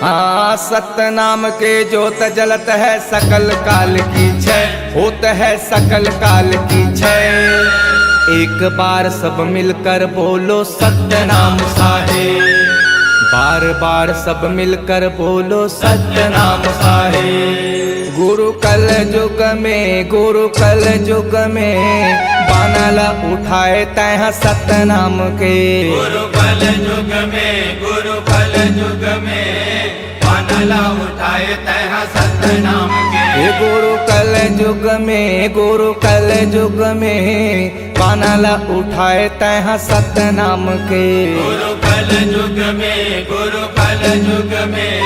हाँ सत्य नाम के जोत जलत है सकल काल की छय, होत है सकल काल की छय। एक बार सब मिलकर बोलो सत्य नाम साहे, बार बार सब मिलकर बोलो सत्य नाम साहे। गुरु कल युग में, गुरु कल युग में बानला उठाए तह सत्य नाम के। गुरु कल युग में, गुरु कल युग में बानला उठाए तह सत्य नाम के। गुरु कल युग में, गुरु कल युग में बानला उठाए तह सत्य नाम के। गुरु कल युग में, गुरु कल युग में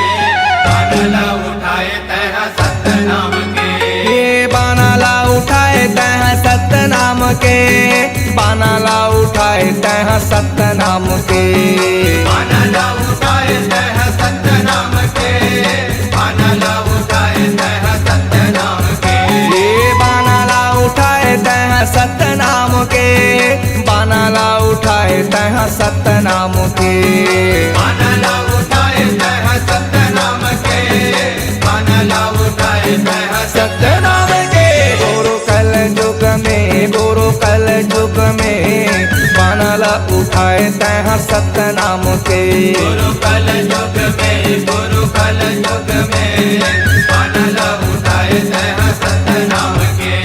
बानला उठाए तह सत्य नाम के। ये बानला उठाए तह सत्य नाम के, बानला उठाए तह सत्य नाम के। बानला उठाए तह सत्य नाम के, बानला उठाए तह सत्य नाम के। ये बानला उठाए तह सत्य नाम के, बानला उठाए तह सत्य नाम के। बानला उठाए तह सत्य नाम के, बानला उठाए तह सत्य नाम के। गुरु कल युग में, गुरु कल युग में बानला उठाए तह सत्य नाम के। गुरु कल युग में, गुरु कल युग में बानला उठाए तह सत्य नाम के।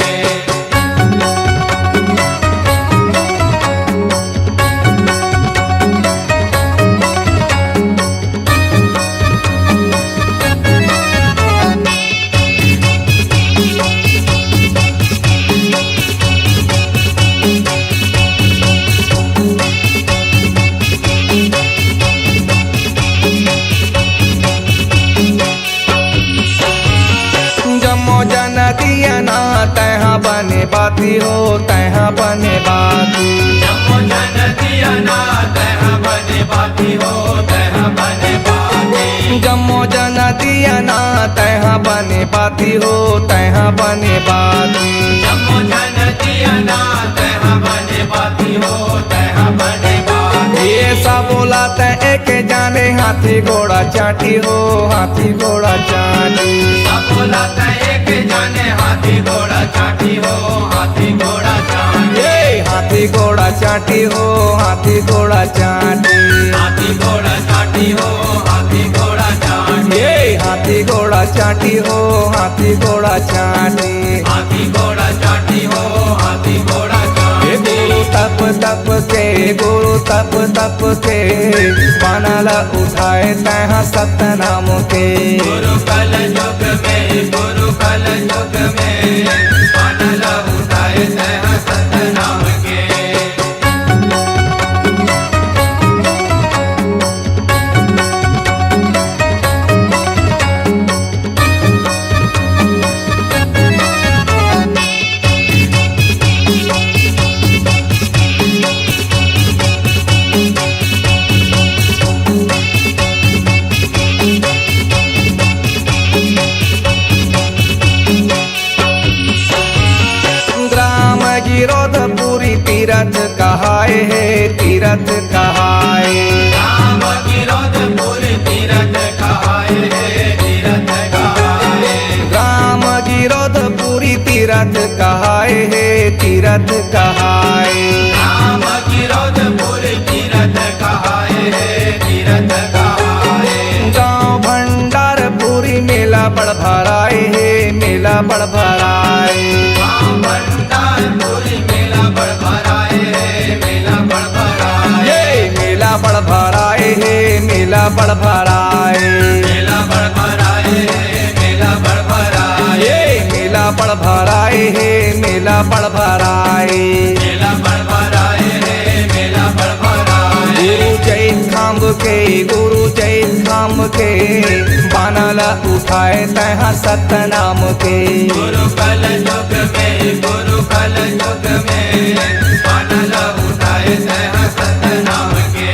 दिया ना तह बने बाती हो, तह बने बाती। जम्मो जन दिया ना तह बने बाती हो, तह बने बाती। जम्मो जन दिया ना तह बने बाती हो, तह बने बाती। जम्मो जन दिया ना तह बने बाती हो, तह बने बाती। ये सब बोला तय एक जाने हाथी घोड़ा चाटी हो, हाथी घोड़ा चाटी। सब बोला तय एक जाने हाथी घोड़ा चाटी हो, हाथी घोड़ा चाटी। ये हाथी घोड़ा चाटी हो, हाथी घोड़ा चाटी। हाथी घोड़ा चाटी हो, हाथी घोड़ा चाटी। ये हाथी घोड़ा चाटी हो, हाथी घोड़ा चाटी। हाथी घोड़ा चाटी हो, हाथी घोड़ा ये चाटी। गुरु तप तप के, गुरु तप तप के बानला उठाए तह सत्य नाम के। गुरु कल युग में, गुरु कल युग में बानला उठाए तह सत्य नाम के। गिरोधपुरी तीरथ कहाए है, तीरथ कहाए। राम गिरोधपुरी तीरथ कहाए है, तीरथ कहाए। राम गिरोधपुरी तीरथ कहाए है, तीरथ कहाए। राम गिरोधपुरी तीरथ कहाए है, तीरथ कहाए। गाँव भंडारपुरी मेला बड़ भराए है, मेला बड़ भराए। राम भंडारपुरी मेला बड़ भराए है, मेला बड़ भराए। ये मेला बड़ भराए है, मेला बड़ भराए। मेला बड़ भराए है, मेला बड़ भराए। ये मेला बड़ भराए है, मेला बड़ भराए। मेला बड़ भराए है, मेला बड़ भराए। गुरु जय खाम के, गुरु जय खाम के बानला उठाए तह सत्य नाम के। गुरु कल युग में, गुरु कल युग में बानला उठाए तह सत्य नाम के।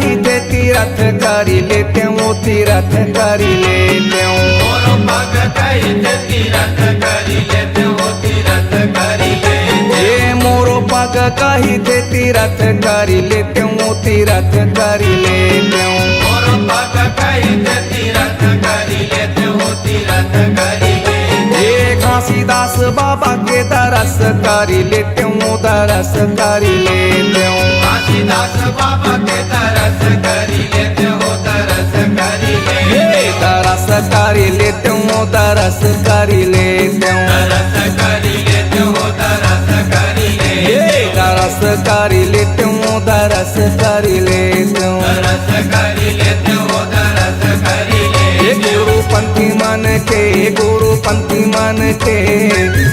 कही थे तीरथ करी लेते वो तीरथ करी लेते मोरो पग कही थे तीरथ करी लेते हो तीरथ करी लेते ये मोरो पग कही थे तीरथ करी लेते वो तीरथ करी लेते मोरो पग कही थे तीरथ करी लेते हो तीरथ करी लेते ये घासीदास बाबा के दरस करी लेते वो दरस करी लेते घासीदास बाबा के तरस करी लेते हो तरस करी लेते दरस करी लेते हो दरस करी लेते तरस करी लेते हो तरस करी लेते दरस करी लेते हो दरस करी लेते तरस करी लेते हो तरस करी लेते गुरु पंथी मन के गुरु पंथी मन के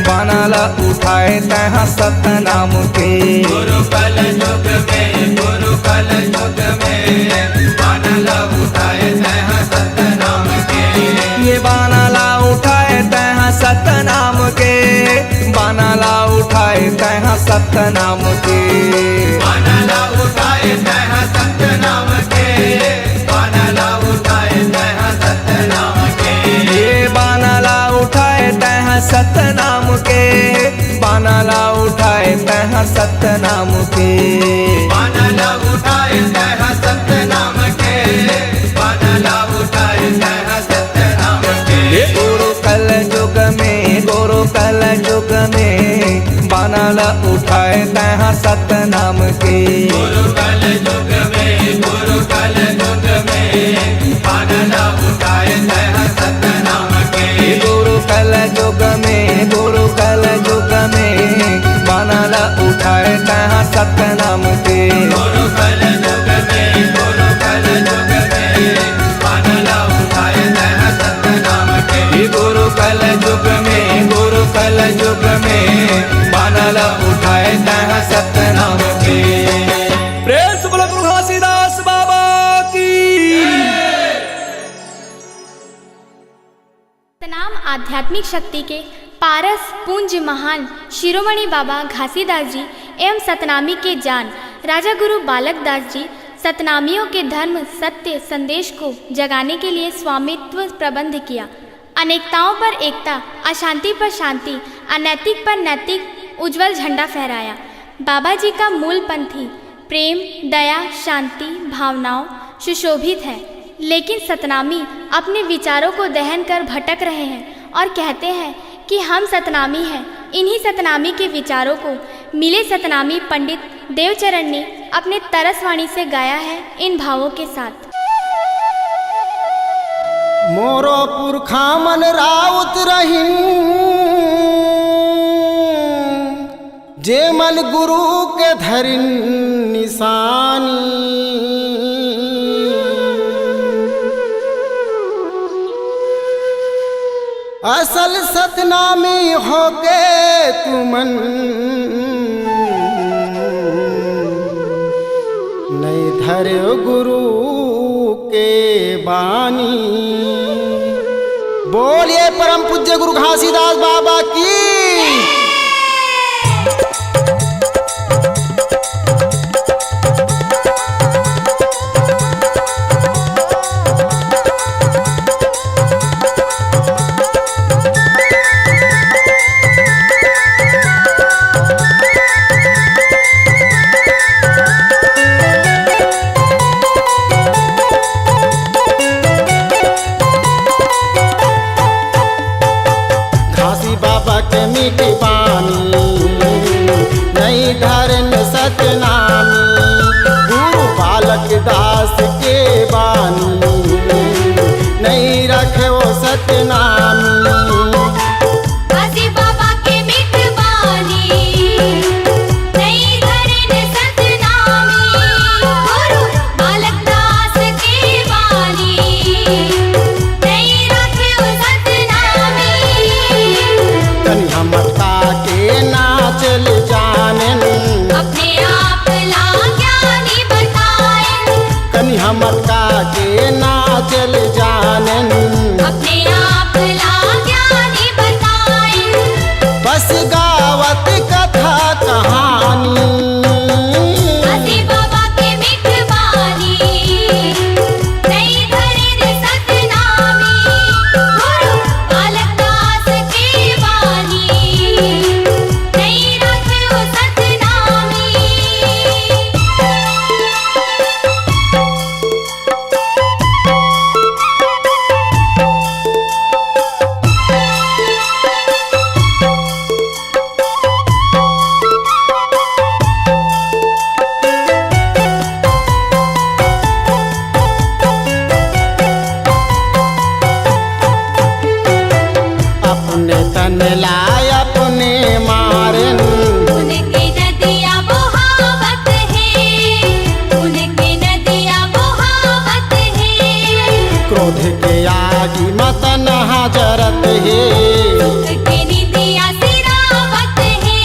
बनाला उठाए तहाँ सतनाम के गुरु कल युग में गुरु कल युग में मानला उठाए तहाँ सतनाम के ये बनाला उठाए तहाँ सतनाम के बनाला उठाए तहाँ सतनाम के मानला उठाए तहाँ सतनाम के मानला उठाए तहाँ सतनाम के ये बनाला उठाए तहाँ सतनाम के बनाला उठाए तहाँ सतनाम के मानला उठाए तहाँ सतनाम के मानला उठाए तहाँ सतनाम के ये गुरु कल युग में गुरु कल युग में बनाला उठाए तहाँ सतनाम के गुरु कल युग में गुरु कल युग में मानला उठाए तहाँ सतनाम के गुरु कल युग में गुरु कल युग में बनाला उठाए तहाँ सतनाम के गुरु कल युग में गुरु कल युग में मानला उठाए तहाँ सतनाम के गुरु कल युग में गुरु कल युग में बनाला उठाए तहाँ सतनाम के प्रेम से बोलो गुरु घासीदास बाबा की सतनाम आध्यात्मिक शक्ति के पारस पूंज महान शिरोमणि बाबा घासीदास जी एवं सतनामी के जान राजा गुरु बालक दास जी सतनामियों के धर्म सत्य संदेश को जगाने के लिए स्वामित्व प्रबंध किया। अनेकताओं पर एकता, अशांति पर शांति, अनैतिक पर नैतिक उज्जवल झंडा फहराया। बाबा जी का मूल पंथी प्रेम, दया, शांति भावनाओं सुशोभित है, लेकिन सतनामी अपने विचारों को दहन कर भटक रहे हैं और कहते हैं कि हम सतनामी हैं। इन्हीं सतनामी के विचारों को मिले सतनामी पंडित देवचरण ने अपने तरसवाणी से गाया है इन भावों के साथ। मोरो पुरखा मन राउत रहीन जे मन गुरु के धरिन निशानी असल सतनामी होके तुमन नहीं धरे गुरु के बानी। बोलिए परम पूज्य गुरु घासीदास बाबा की। मीठी बानी नहीं धरन सतनामी गुरु बालक दास के बानी नहीं रखे वो सतनामी। घासी बाबा के मीठ बानी नहीं धरन सतनामी गुरु बालक दास के बानी नहीं रखे वो सतनामी। तनि हमका के नाचल जानन अपने आप ला ज्ञानी बताए कनि हमका के नाचल जानन अपने आप ला ज्ञानी बताए बस गावत कथा कहानी। घासी बाबा के मीठ बानी क्रोध के आगी मत नहा जरत है। सुख के निदिया सिरावत है,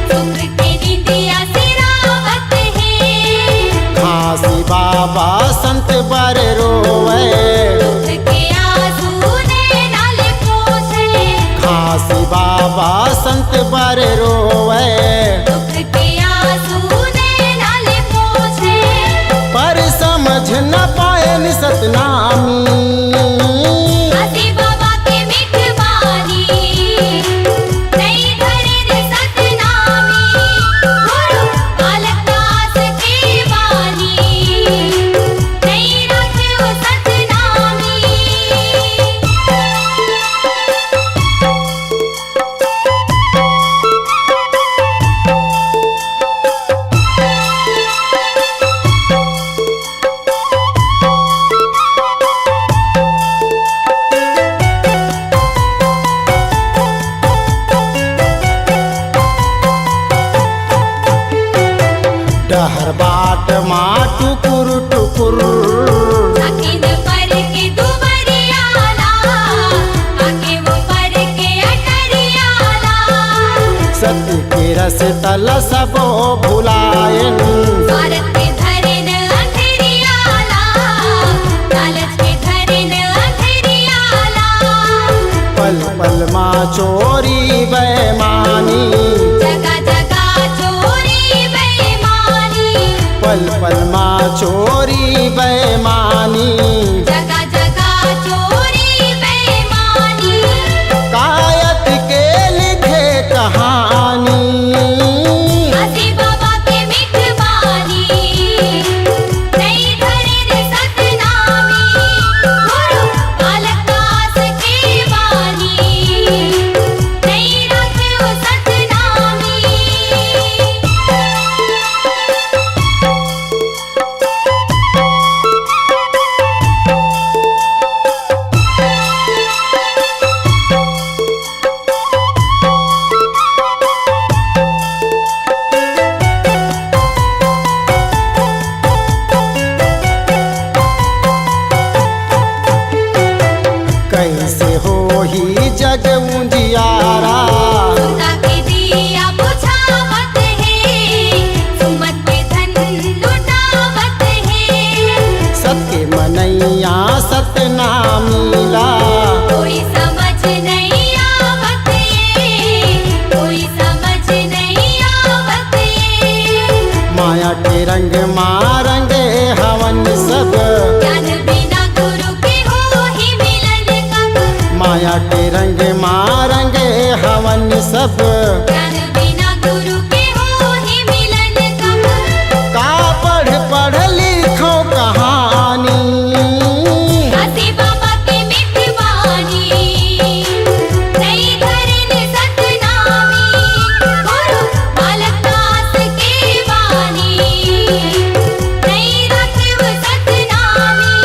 सुख के निदिया सिरावत है। घासी बाबा संत बर रोवे, दुख के आंसू नैनाल पोंछे। घासी बाबा संत बर रोवे, दुख के आंसू नैनाल पोंछे। पर समझ न पाए नि सतनामी। घासी बाबा के मीठ बानी, नहीं धरे रे सतनामी। गुरु बालक दास के बानी, नहीं रखे वो सतनामी। डहर बाट माँ टुकुर टुकुर, अखिन पर के दुबरियाला, आके वो पर के अटरियाला। सत्य के रस तल सबो भुलायन। स्वार्थ के धरिन अंधरियाला, लालच के धरिन अंधरियाला। पल पल माँ चोरी बेमानी, जगह जगह चोरी बेईमानी। पल पल माँ चोरी बेमानी। जगह जगह चोरी बेईमानी। कायत के लिखे कहानी। घासी बाबा के मीठ बानी, नहीं धरे रे सतनामी। गुरु बालक दास के बानी, नहीं रखे वो सतनामी। कैसे हो ही जग उजियारा। सुता के दिया बुझावत है, सुमत पे धन लुटावत है। सत्य मनैया सत्य ना मिला। कोई समझ नहीं आवत ये, कोई समझ नहीं आवत ये। माया के रंग माँ रंगे हवन सब। ज्ञान बिना गुरु के हो ही मिलन कब। माया के रंग माँ रंगे हवन सब। ज्ञान बिना गुरु के हो ही मिलन कब। का पढ़ पढ़ लिखो कहानी। घासी बाबा के मीठ बानी, नहीं धरे रे सतनामी। गुरु बालक दास के बानी, नहीं रखे वो सतनामी।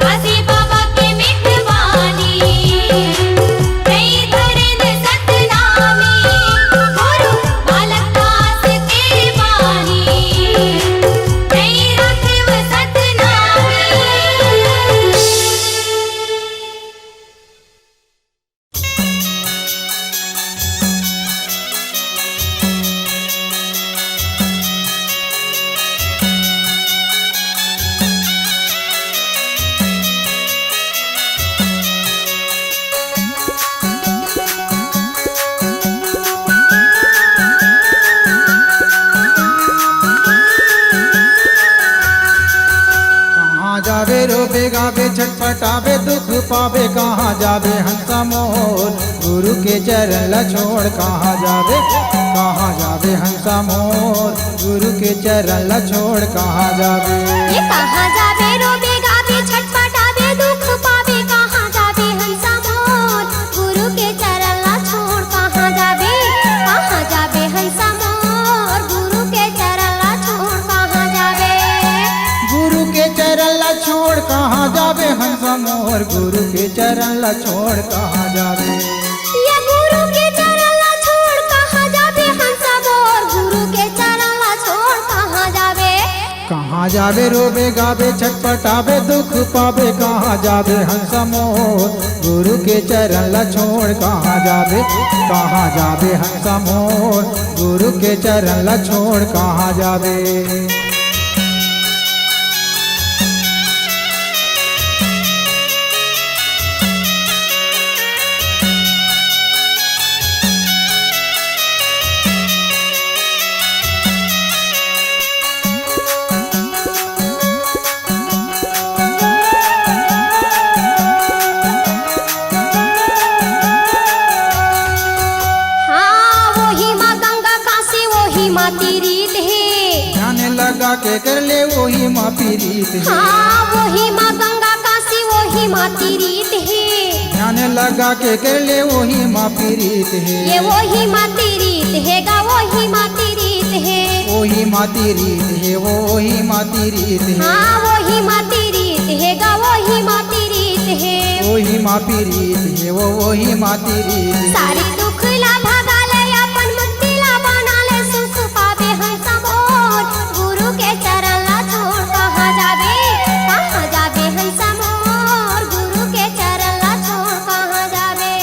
घासी बाबा के मीठ बानी, नहीं धरे रे सतनामी। गुरु बालक दास के बानी, नहीं रखे वो सतनामी। कहाँ जावे रोबे गावे छटपटावे दुख पावे। कहाँ जावे हंसा मोर, गुरु के चरण ला छोड़। कहाँ जावे, कहाँ जावे हंसा मोर, गुरु के चरण ला छोड़। कहाँ जावे, ये कहाँ जावे रोबे गावे छटपटावे दुख पावे। कहाँ जावे हंसा मोर, गुरु के चरण ला छोड़। कहाँ जावे, कहाँ जावे हंसा मोर, गुरु के चरण ला छोड़। कहाँ जावे, गुरु के चरण ला छोड़। कहाँ जावे हंसा मोर, गुरु के चरण ला छोड़। कहाँ जावे, ये गुरु के चरण ला छोड़। कहाँ जावे हंसा मोर, गुरु के चरण ला छोड़। कहाँ जावे, कहाँ कहाँ जावे रोबे गावे छटपटावे दुख पावे कहाँ जावे हंस मोर गुरु के चरण ला छोड़ कहाँ जावे हंस मोर गुरु के चरण ला छोड़ कहाँ जावे। लगा के कर ले वही माँ पीरीत है। हाँ वही माँ गंगा काशी वही माँ तीरीत है। ध्यान लगा के कर ले वही माँ पीरीत है। ये वही माँ तीरीत है गा वही माँ तीरीत है। वही माँ तीरीत है वही माँ तीरीत है। हाँ वही माँ तीरीत है गा वही माँ तीरीत है। वही माँ पीरीत है वही माँ तीरीत है। सारी दुख ला भगा ले अपन मुक्ति ला बना ले सुख पावे हंस मोर गुरु के चरण ला छोड़ कहाँ जावे हंस मोर गुरु के चरण ला छोड़ कहाँ जावे।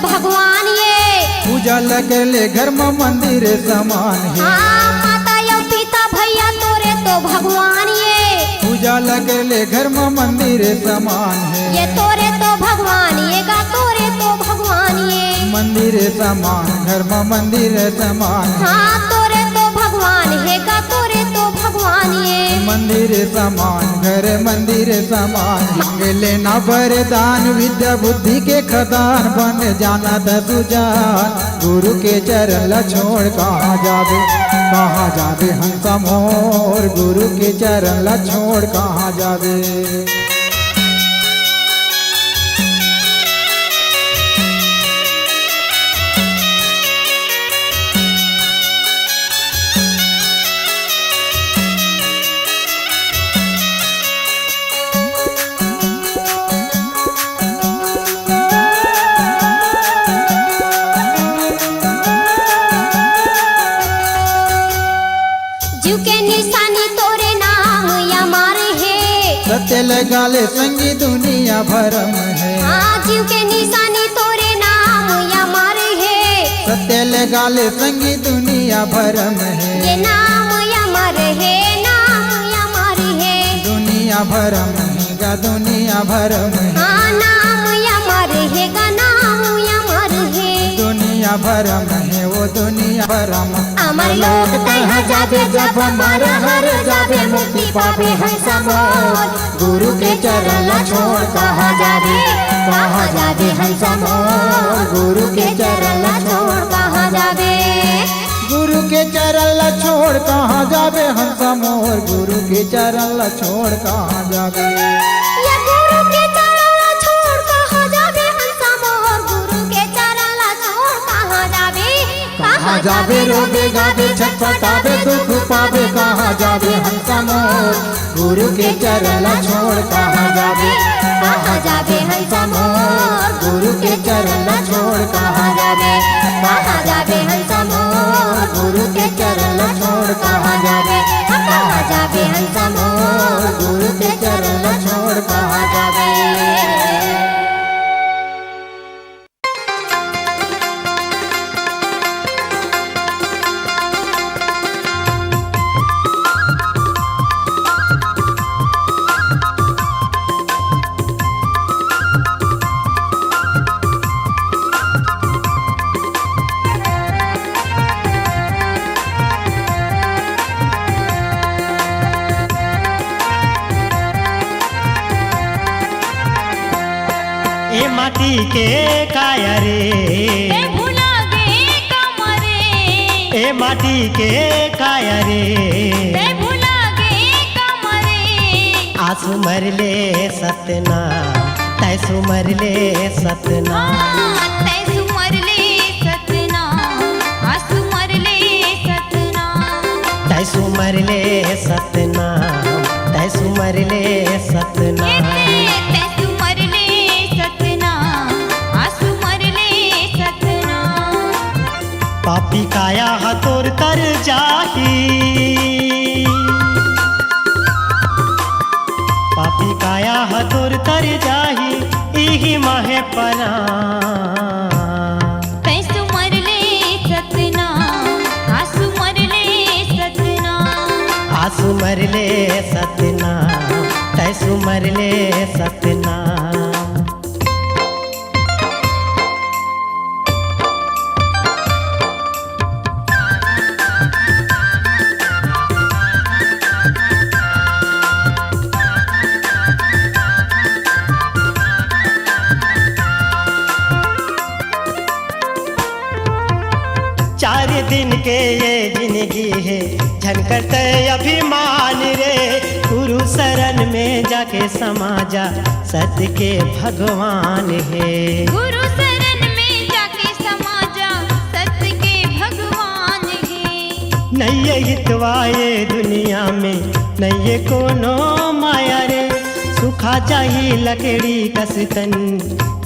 भगवान ये पूजा लगे ले घर में मंदिर समान है। हाँ माता यो पिता भैया तोरे तो भगवान ये पूजा लगे ले घर में मंदिर समान है। ये तोरे तो भगवान ये गा तोरे तो भगवान ये मंदिर समान घर में मंदिर समान। हाँ तोरे तो भगवान है गा तोरे तो भगवान ये मंदिर समान घर मंदिर समान। मांग लेना वरदान विद्या बुद्धि के खदान बन जाना दसुजान गुरु के चरण ला छोड़ कहाँ जावे हंस मोर गुरु के चरण ला छोड़ कहाँ जावे। सत्य लगा ले संगी दुनिया भरम है। हाँ जीव के निशानी तोरे नाम या मारे है। सत्य लगा ले संगी दुनिया भरम है। ये नाम या मारे है नाम या मारे है। दुनिया भरम है गा दुनिया भरम है। हाँ नाम या मारे है गा नाम या मारे है। दुनिया भरम है वो दुनिया भरम। अमर लोक तहाँ जावे जब मर हर जावे मुक्ति पावे हंस मोर गुरु के चरण ला छोड़ कहाँ जावे हंस मोर गुरु के चरण ला छोड़ कहाँ जावे। गुरु के चरण ला छोड़ कहाँ जावे हंस मोर गुरु के चरण ला छोड़ कहाँ जावे। ये गुरु के चरण ला छोड़ कहाँ जावे हंस मोर गुरु के चरण ला छोड़ कहाँ जावे। कहाँ जावे रोबे गावे छटपटावे दुख पावे कहाँ जावे हंस मोर गुरु के चरण ला छोड़ कहाँ जावे हंस मोर गुरु के चरण ला छोड़ कहाँ जावे हंस मोर गुरु के चरण ला छोड़ कहाँ जावे हंस मोर गुरु के चरण ला छोड़ कहाँ जावे। माटी के काया रे भुला गे कमरे। ए माटी के काया रे भुला गे कमरे। आसु मरले सतनाम तैसु मरले सतनाम तैसु मरले सतनाम आसु मरले सतनाम तैसु मरले सतनाम तैसु मरले सतनाम तैसु मरले सतनाम आसु मरले सतनाम पापी काया हतोर तर जाही पापी काया हतोर तर जाही इही माहे परा तैसु मरले सतनाम आसु मरले सतनाम आसु मरले सतनाम तैसु मरले सतनाम चार दिन के ये जिंदगी है झनकट अभिमान रे गुरु शरण में जाके समा जा सत्य के भगवान है गुरु शरण में जाके समा जा सत्य के भगवान है नैये हितवाए दुनिया में नैये कोनो माया रे सुखा जाही लकड़ी कसतन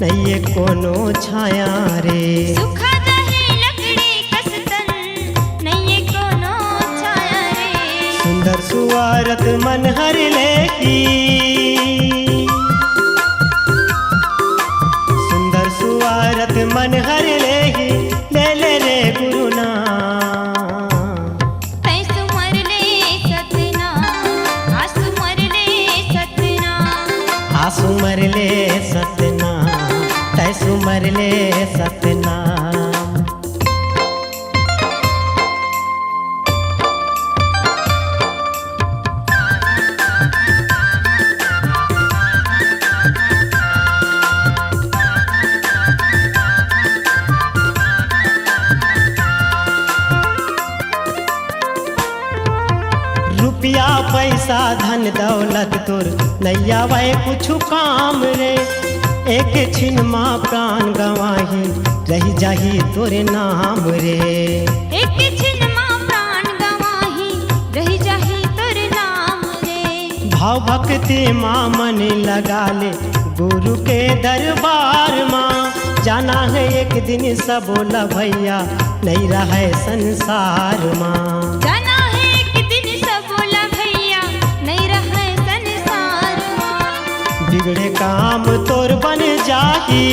नैये कोनो छाया रे सुखा सुंदर सुवारत मन हर लेकी सुंदर सुवारत मन हर लेही ले ले रे गुरु नाम तैसु मरले सतनाम आसु मरले सतनाम आसु मरले सतनाम तैसु मरले सतनाम रुपया पैसा धन दौलत तोर नैया वह कुछ काम रे एक छिन माँ प्राण गवाही रही जाही तोरे नाम रे एक छिन माँ प्राण गवाही रही जाही तोरे नाम रे भाव भक्ति माँ मन लगा ले गुरु के दरबार माँ जाना है एक दिन सब बोला भैया नहीं रहे संसार माँ जाना है एक दिन सब बोला भैया नहीं रहे संसार माँ बिगड़े काम तोर बन जाही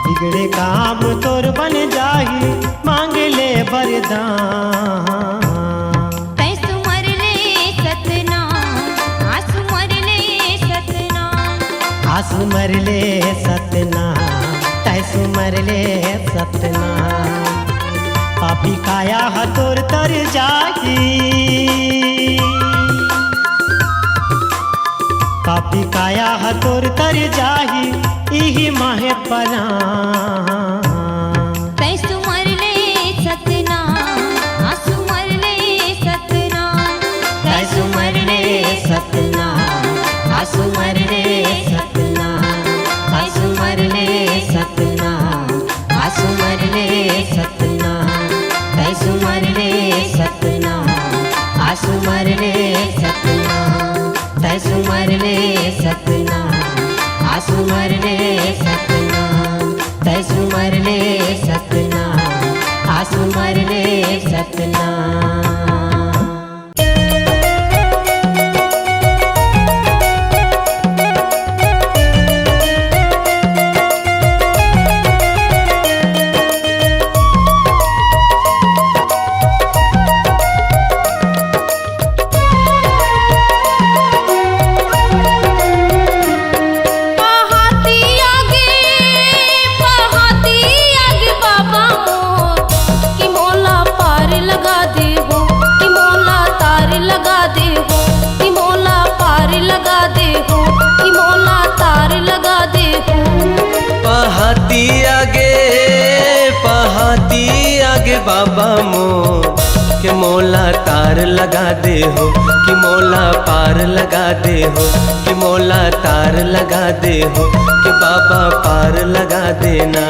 बिगड़े काम तोर बन जाही मांग ले वरदान तैसु मरले सतनाम आसु मरले सतनाम आसु मरले सतनाम तैसु मरले सतनाम पापी काया हतोर तर जाही पापी काया हतोर तर जाही इही माहे परा तैसु मरले सतनाम आसु मरले सतनाम तैसु मरले सतनाम आसु मरले सतनाम आसु मरले सतनाम आसु मरले सतनाम तैसु मरले सतनाम आसु मरले सतनाम तैसु मरले सतनाम आसु मरले सतनाम तैसु मरले सतनाम आसु मरले सतनाम पहाती आगे बाबा मोर कि मोला तार लगा दे हो, कि मोला पार लगा दे हो, कि मोला तार लगा दे हो, कि बाबा पार लगा देना।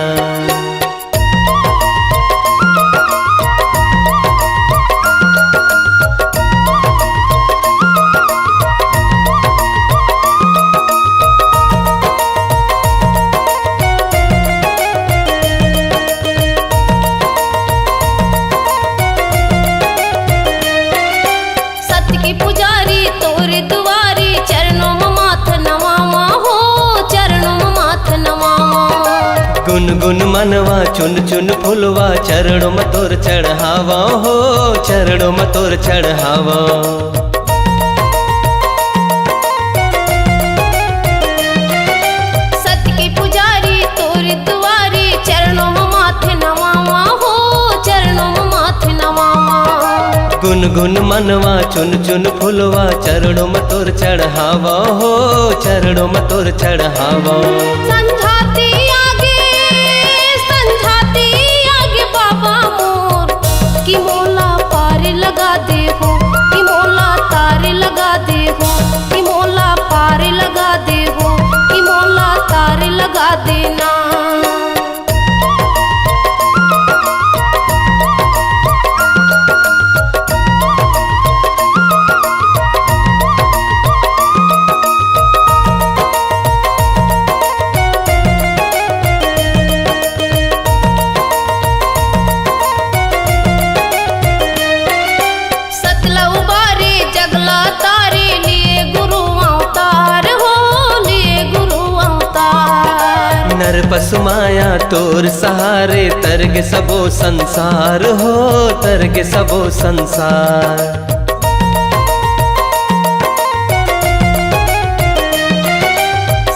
सत्य के पुजारी तोरे दुआरी चरणों में माथ नवावा हो, चरणों में माथ नवावा। गुन गुन मनवा चुन चुन फुलवा चरणों में तोर चढ़ावा हो, चरणों में तोर चढ़ावा। सत्य के पुजारी तोरे दुआरी चरणों में माथ नवावा हो, चरणों में माथ नवावा। गुन गुन मनवा चुन चुन फुलवा चरणों में तोर चढ़ावा हो, चरणों में तोर चढ़ावा। संझाती आगे बाबा मोर, कि मोला पार लगा दे हो, कि मोला तार लगा दे हो, कि मोला पार लगा दे हो, कि मोला तार लगा देना। सतला उबारे जगला तारे लिए गुरु अवतार हो, लिए गुरु अवतार। नर पशु माया तोर सहारे तरग सबो संसार हो, तरग सबो संसार।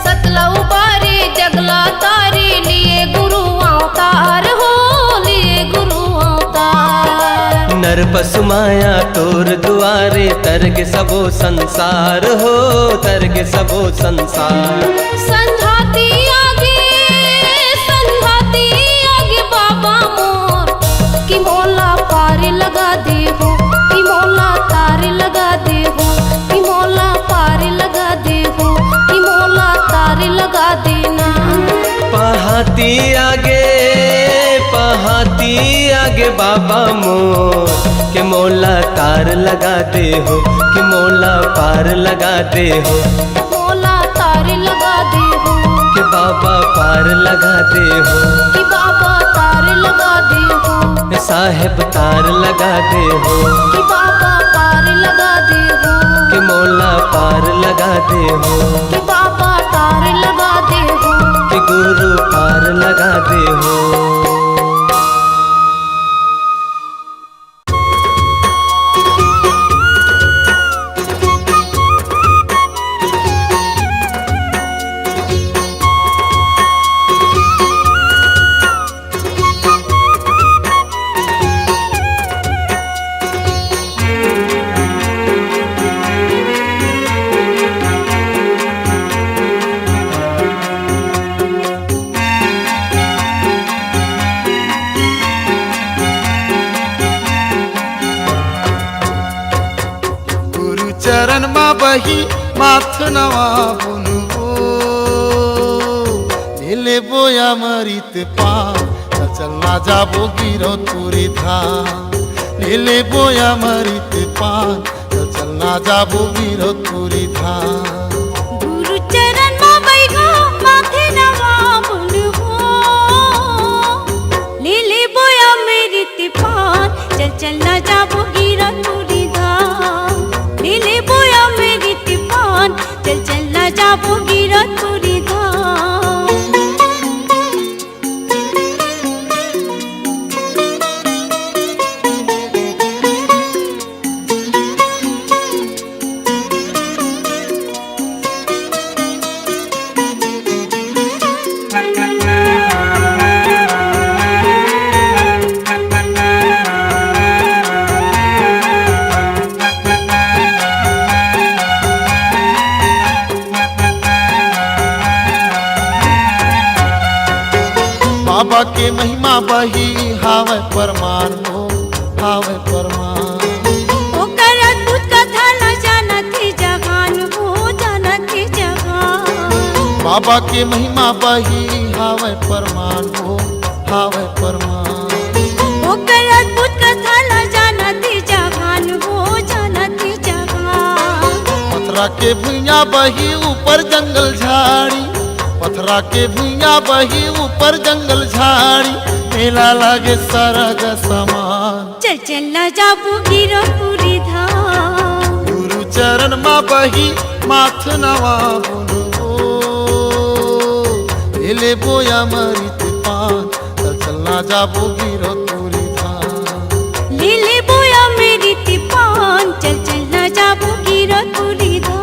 सतला उबारे जगला तारे लिए गुरु अवतार हो, लिए गुरु अवतार। नर पशु माया तोर दुआरे तरग सबो संसार हो, तरग सबो संसार। संझाती आगे बाबा मोर, कि मोला पार लगा दे हो, कि मोला तार लगा दे हो, कि मोला पार लगा दे हो, कि मोला तार लगा देना। पहाती आगे बाबा मोर, कि मोला तार लगा दे हो, कि मोला पार लगा दे हो, मोला तार लगा दे हो, कि बाबा पार लगा दे हो, कि बाबा तार लगा दे हो, साहेब तार लगा दे हो, कि बाबा पार लगा दे हो, कि मोला पार लगा दे हो, कि बाबा तार लगा दे हो। कि गुरु पार लगा दे हो। चरण में बही माथ नवा बुनवो ले बोया मरित पा चलना जाबो गिरो तुरी धाम ले बोया मरित पान चलना जाबो गिरो तुरी धाम। गुरु चरण में बैठो माथे नवा बुनवो ले बोया मेरी तिपान चल ना जाबो गिरो तुरी धाम। ले बोया मेरी तिपान चल ना जाबो गिरो तुरी धाम। बाबा के महिमा बही हावे परमान हो हावे परमान। बाबा के महिमा बही हावे परमान हो, हावे परमान। ओकर अद्भुत कथा ला जानती जहान हो, जानती जहान। पथरा के भुइया बही ऊपर जंगल झाड़ी, पथरा के भुइया बही ऊपर जंगल झाड़ी, मेला लागे सरग समान। चल चल ना जाबू गिरपुरी धाम, गुरु चरण मा बही माथ नवा बुनबो, ले बोया मरित पान, चल चल ना जाबो गिरपुरी धाम। लीले बोया मेरी तिपान, चल चल ना जाबू गिरपुरी धाम।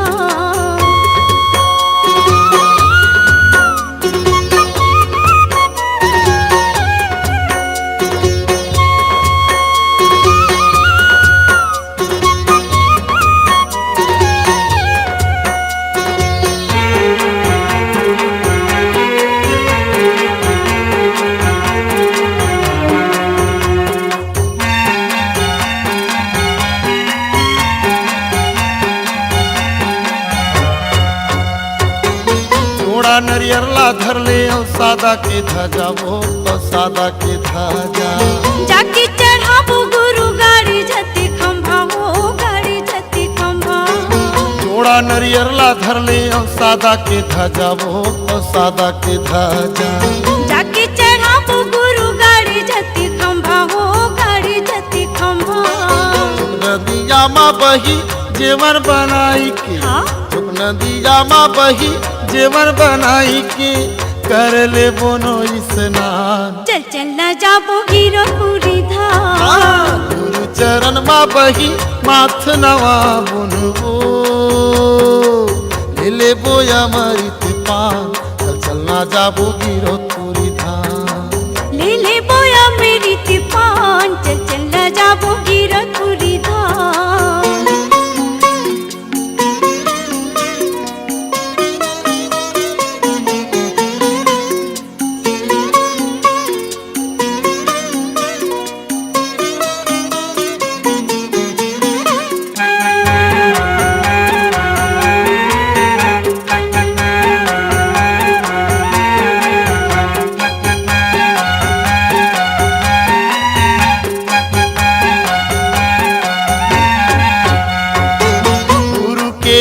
नरियर ला धर ले और सादा के ध्वजा वो, और सादा के ध्वजा जाके चढ़ाबू गुरु गाड़ी जति खंभा हो, गाड़ी जति खंभा। जोड़ा नरियर ला धर ले और सादा के ध्वजा वो, और सादा के ध्वजा जाके चढ़ाबू गुरु गाड़ी जति खंभा हो, गाड़ी जति खंभा। नदिया मा बही जेवर बनाई के, हाँ? नदिया मा बही जेवर बनाई के, कर ले बोनो स्नान। चल चल ना जाबो गिरपुरी धाम, गुरु चरण मा बही माथ नवा बुनबो, ले बोया मरित पान, चल चल ना जाबो गिरपुरी धाम। ले बोया मेरी तिपान, चल चल ना जाबो गिरपुरी धाम।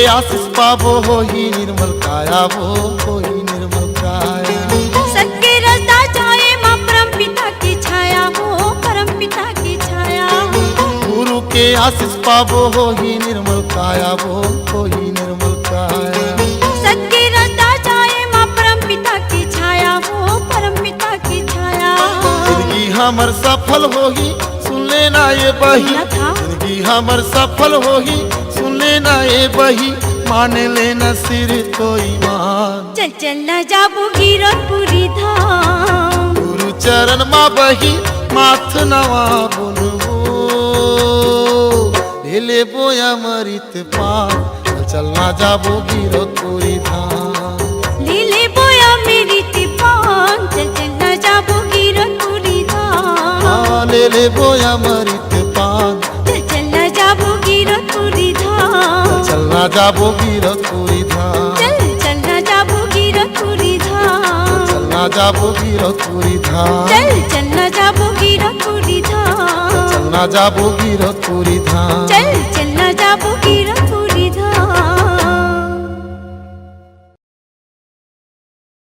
आशीष पाबो हो ही निर्मल काया, वो हो ही निर्मल काया। सत्य रसदा जाए माँ परम पिता की छाया हो, परम पिता की छाया। गुरु के आशीष पाबो हो ही निर्मल काया, वो हो ही निर्मल काया। सत्य रसदा जाए माँ परम पिता की छाया हो, परम पिता की छाया। जिंदगी हमर सफल होगी सुन लेना ये बही, जिंदगी हमर सफल होगी सुन लेना ये बही, मान लेना सिर तो ईमान। चल चल ना जाबू गिरपुरी धाम, गुरु चरण मा बही माथ नवा बुनबो, ले बोया मरित पान, चल चल ना जाबो गिरपुरी धाम। ले बोया मेरी तिपान, चल चल ना जाबू गिरपुरी धाम। ले बोया मरित पान, चल चल ना जाबू गिरपुरी धाम। चल ना जाबो गिरपुरी धाम, चल चल ना जाबू गिरपुरी धाम। चल ना जाबो गिरपुरी धाम, चल चल ना जाबू गिरपुरी धाम। चल ना जाबो गिरपुरी धाम। चल